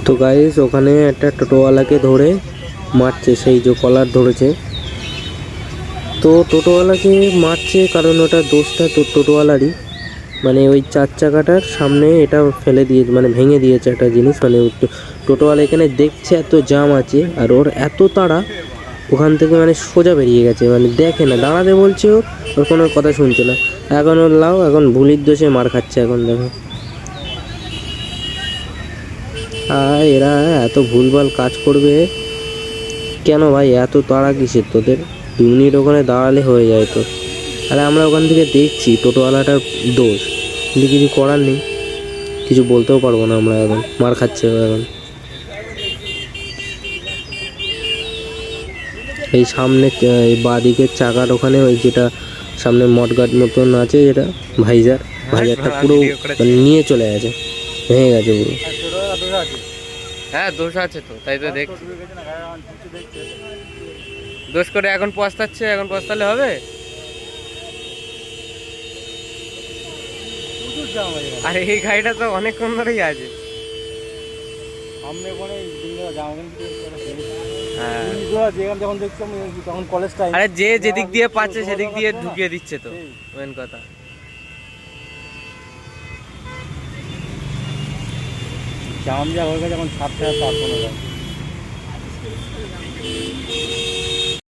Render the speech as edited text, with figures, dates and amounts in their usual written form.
তো গাইস ওখানে একটা টোটোওয়ালাকে ধরে মারছে, সেই যে কলার ধরেছে। তো টোটোওয়ালাকে মারছে কারণ ওটা দোষটা তো টোটোওয়ালারই, মানে ওই চার চাকাটার সামনে এটা ফেলে দিয়ে মানে ভেঙে দিয়েছে একটা জিনিস। মানে টোটোওয়ালা এখানে দেখছে এত জাম আছে আর ওর এত তাড়া, ওখান থেকে মানে সোজা বেরিয়ে গেছে, মানে দেখে না, দাঁড়াতে বলছে ওর কোনো কথা শুনছে না। এখন ওর লাও এখন ভুলির দোষে মার খাচ্ছে এখন দেখো। আর এরা এত ভুলভাল কাজ করবে কেন ভাই? এত তাড়া কিসের তোদের? 2 মিনিট ওখানে দাঁড়ালে হয়ে যায় তো। আরে আমরা ওখান থেকে দেখছি টোটোওয়ালাটার দোষ, কিন্তু কিছু করার নেই, কিছু বলতেও পারবো না আমরা, এখন মার খাচ্ছে এখন। এই সামনে এই বাঁদিকের চাকার ওখানে ওই যেটা সামনে মডগার্ড মতন আছে, যেটা ভাইজারটা পুরো মানে নিয়ে চলে গেছে, ভেঙে গেছে পুরো। হ্যাঁ দোষ আছে তো, তাই তো দেখছি। দোষ করে এখন পস্তাচ্ছে, এখন পস্তালে হবে? আরে এই গাড়িটা তো অনেকক্ষণ ধরেই আছে। আরে যে যেদিক দিয়ে পাচ্ছে সেদিক দিয়ে ঢুকিয়ে দিচ্ছে তো, মেন কথা। জাম যা হয়ে গেছে এখন ছাড়তে আর পারবো না।